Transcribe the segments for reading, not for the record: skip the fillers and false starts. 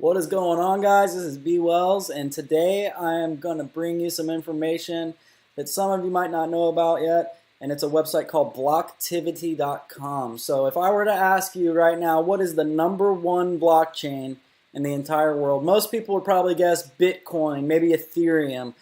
What is going on, guys? This is B Wells, and today I am going to bring you some information that some of you might not know about yet, and it's a website called blocktivity.com. So if I were to ask you right now, what is the #1 blockchain in the entire world? Most people would probably guess Bitcoin, maybe Ethereum,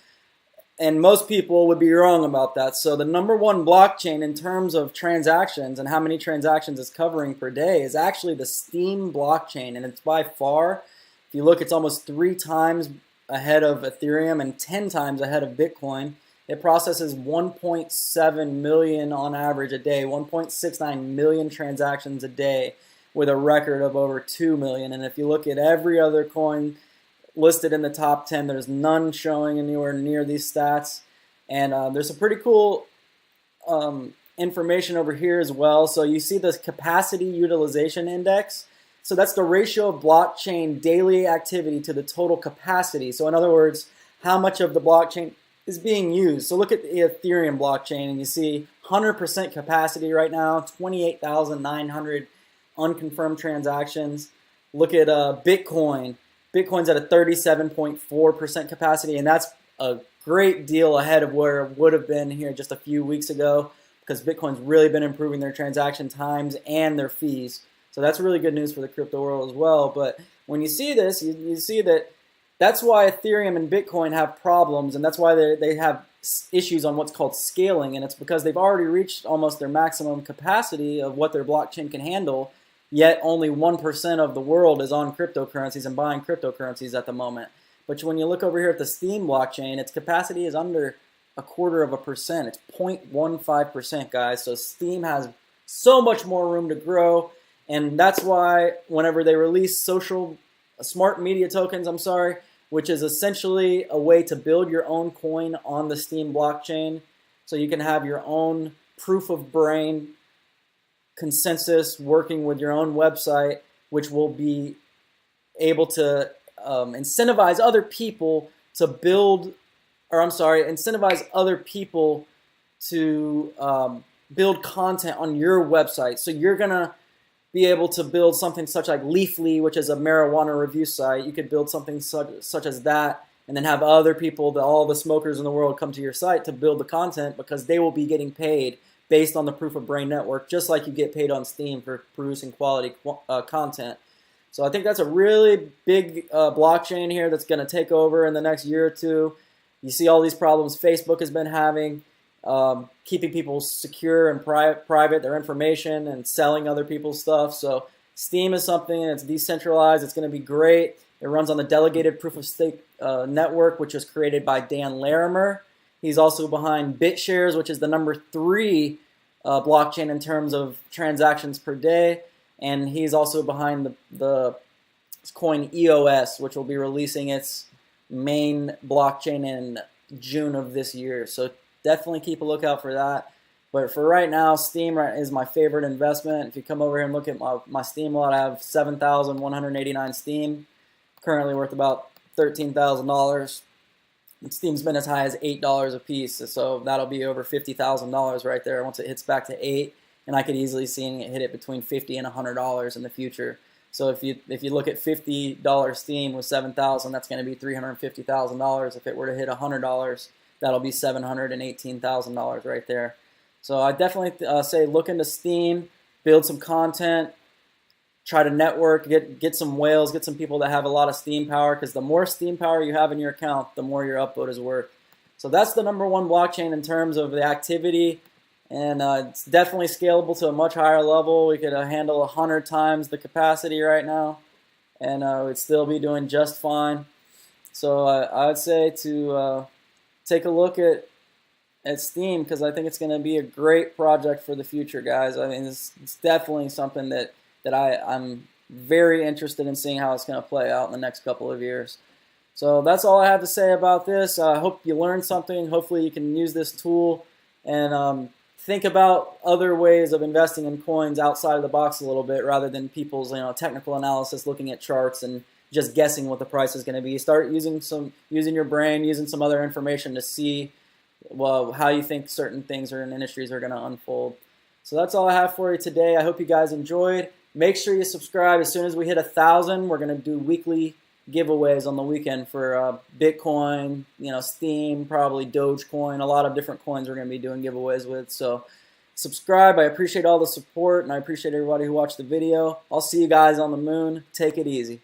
and most people would be wrong about that. So the #1 blockchain in terms of transactions and how many transactions it's covering per day is actually the Steem blockchain, and it's by far, if you look, it's almost 3 times ahead of Ethereum and 10 times ahead of Bitcoin. It processes 1.7 million on average a day, 1.69 million transactions a day, with a record of over 2 million. And if you look at every other coin listed in the top 10, there's none showing anywhere near these stats. And there's some pretty cool information over here as well. So you see this capacity utilization index. So that's the ratio of blockchain daily activity to the total capacity. So in other words, how much of the blockchain is being used. So look at the Ethereum blockchain and you see 100% capacity right now, 28,900 unconfirmed transactions. Look at Bitcoin. Bitcoin's at a 37.4% capacity, and that's a great deal ahead of where it would have been here just a few weeks ago, because Bitcoin's really been improving their transaction times and their fees. So that's really good news for the crypto world as well. But when you see this, you see that that's why Ethereum and Bitcoin have problems, and that's why they have issues on what's called scaling, and it's because they've already reached almost their maximum capacity of what their blockchain can handle, yet only 1% of the world is on cryptocurrencies and buying cryptocurrencies at the moment. But when you look over here at the Steem blockchain, its capacity is under 0.25%. It's 0.15%, guys. So Steem has so much more room to grow, and that's why whenever they release smart media tokens, which is essentially a way to build your own coin on the Steem blockchain, so you can have your own proof of brain consensus working with your own website, which will be able to incentivize other people to incentivize other people to build content on your website. So you're gonna be able to build something such like Leafly, which is a marijuana review site. You could build something such as that, and then have other people, all the smokers in the world, come to your site to build the content, because they will be getting paid based on the proof of brain network, just like you get paid on Steem for producing quality content. So I think that's a really big blockchain here that's going to take over in the next year or two. You see all these problems Facebook has been having, keeping people secure and private, their information, and selling other people's stuff. So Steem is something that's decentralized. It's going to be great. It runs on the delegated proof of stake network, which was created by Dan Larimer. He's also behind BitShares, which is the #3 blockchain in terms of transactions per day. And he's also behind the coin EOS, which will be releasing its main blockchain in June of this year. So definitely keep a lookout for that. But for right now, Steem is my favorite investment. If you come over here and look at my Steem wallet, I have 7,189 Steem, currently worth about $13,000. And Steem's been as high as $8 a piece, so that'll be over $50,000 right there once it hits back to 8. And I could easily see it hit it between $50 and $100 in the future. So if you look at $50 Steem with 7,000, that's going to be $350,000. If it were to hit $100, that'll be $718,000 right there. So I definitely say look into Steem, build some content, try to network, get some whales, get some people that have a lot of Steem power, because the more Steem power you have in your account, the more your upvote is worth. So that's the #1 blockchain in terms of the activity, and it's definitely scalable to a much higher level. We could handle 100 times the capacity right now, and we'd still be doing just fine. So I would say to take a look at Steem, because I think it's going to be a great project for the future, guys. I mean, it's definitely something that I'm very interested in seeing how it's going to play out in the next couple of years. So that's all I have to say about this. I hope you learned something. Hopefully you can use this tool and think about other ways of investing in coins outside of the box a little bit, rather than people's technical analysis, looking at charts and just guessing what the price is going to be. Start using your brain, using some other information to see how you think certain things or industries are going to unfold. So that's all I have for you today. I hope you guys enjoyed. Make sure you subscribe. As soon as we hit 1,000, we're going to do weekly giveaways on the weekend for Bitcoin, Steam, probably Dogecoin, a lot of different coins we're going to be doing giveaways with. So subscribe. I appreciate all the support, and I appreciate everybody who watched the video. I'll see you guys on the moon. Take it easy.